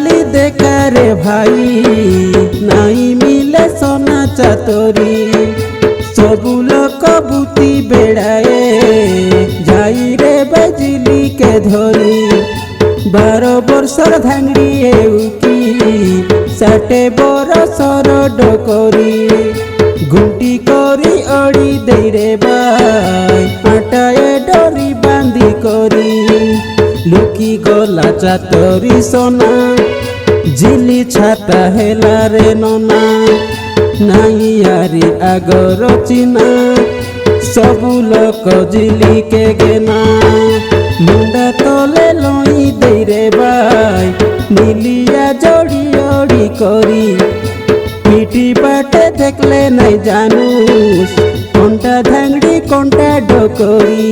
আজিকালি দেখারে ভাই নাই মিলে সোনা চাতরি সবু লোক বুতি বেড়ায়ে যাই রে বাজিলি কে ধরি 12 বর্ষর ধাঙ্গড়ি এউকি 60 বরষর ডকরি ঘুটি করি অড়ি দেই রে বাই আটায়ে ডরি বাঁধি করি লুকি গলা চাতরি সোনা ঝিলি ছাতা হেলা রে ননা নাই আরি আগর চিনা সবু লোক ঝিলি কে গেনা মুন্ডা তলে লই দেই রে বাই মিলিয়া জড়ি অড়ি করি পিটি পাটে দেখলে নাই জানুস কোনটা ধাঙ্গড়ি কোনটা ডকরি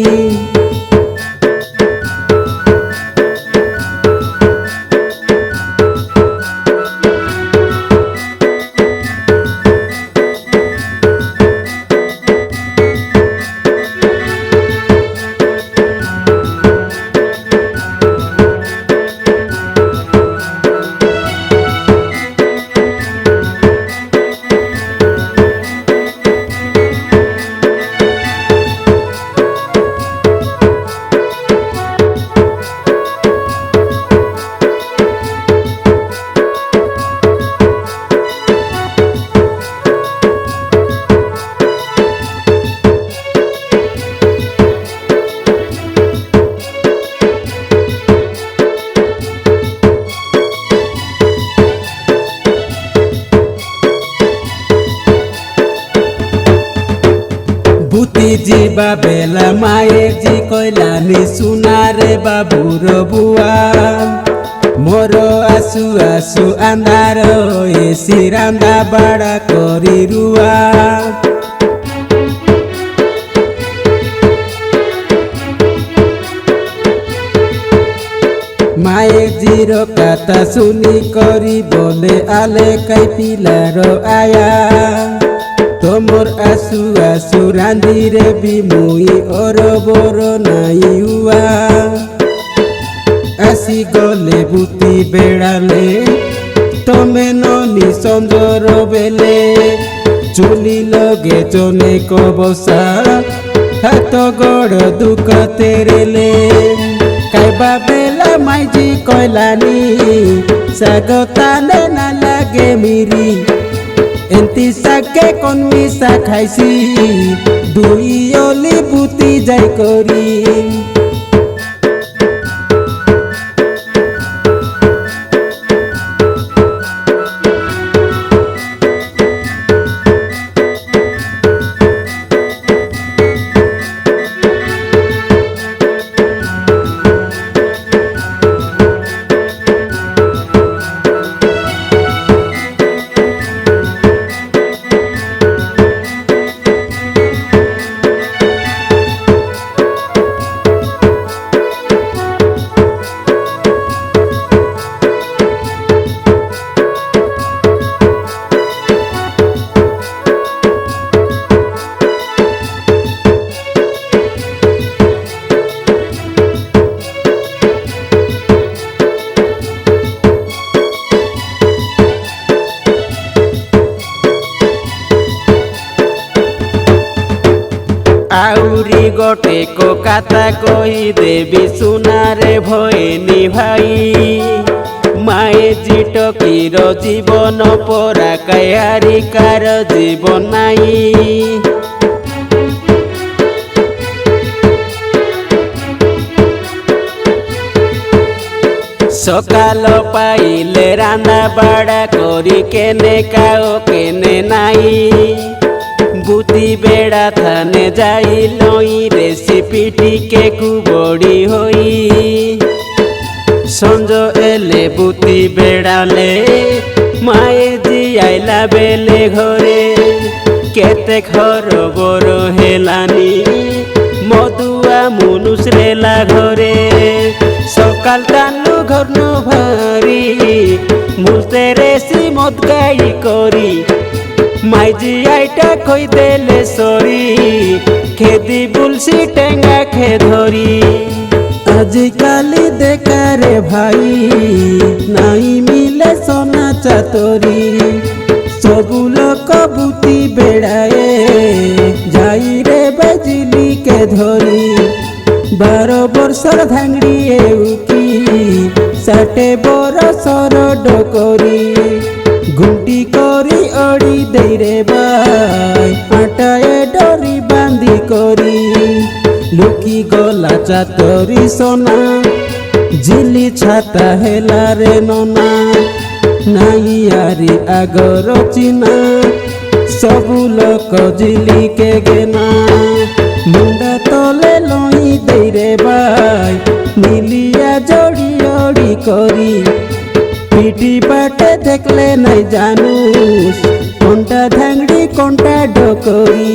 বুতি ଯିବା ବେଲା ମାଏ ଜି କହିଲାନି ସୁନାରେ ବାବୁର ବୁଆ ମୋର ଆସୁ ଆସୁ ଆନ୍ଧାର ଏସି ରାନ୍ଦା ବାଡ଼ା କରି ରୁଆ ମାଏ ଜିର କଥା ଶୁନି କରି ବୋଲେ ଆଲେ କାଇ ପିଲାର ଆୟା তোমর আসু আসু রান্ধি রে বি মুই অরবর নাই উয়া আসি গলে বুতি বেড়ালে তমে ননি সঞ্জর বেলে চুলি লগে জনে কবসা হাত গড় দুঃখ তেরেলে খাইবা বেলা মাইজি কইলানি স্বাগতানে না লাগে মিরি এন্তি সাকে কোন মিশা খাইছি দুই অলি বুতি যাই করি আউরি গোটে কো কথা কই দেবি সুনারে ভয়নি ভাই মায়ে জিটকির জীবন পরা কায়ারিকার জীবন নাই সকাল পাইলে রান্না বাড়া করি কেনে কাও কেনে নাই বুতি বেড়া থানে যাই লই রেসিপি টিকে কুবড়ি হই সঞ্জ এলে বুতি বেড়ালে মায়ে জি আইলা বেলে ঘরে কেতে ঘর বড় হেলানি মধুয়া মুনুষ রেলা ঘরে সকাল টানু ঘর ভারি মুলতে রেসি মদ গাই করি মাইজি আইটা কই দেলে সরি খেদি বুলসি টেঙ্গা খে ধরি আজিকালি দেখারে ভাই নাই মি সোনা চাতরি সবু লোক বুতি বেড়ায়ে যাই রে বাজিলি কে ধরি 12 বর্ষর ধাংড়ি এউকি 60 বরষর ডকরি ঘুমটি করি অড়ি দেই রে বাই আটায়ে ডরি বাঁধি করি লুকি গলা চাতরি সোনা ঝিলি ছাতা হেলা রে ননা নাইয়ারি আগর চিনা সবু লোক ঝিলিকে গেনা মুন্ডা তলে লই দেই রে বাই মিলিয়া জড়ি অড়ি করি পিটি বাটে দেখলে নাই জানুস কোনটা ধাংড়ি কোনটা ডকরি।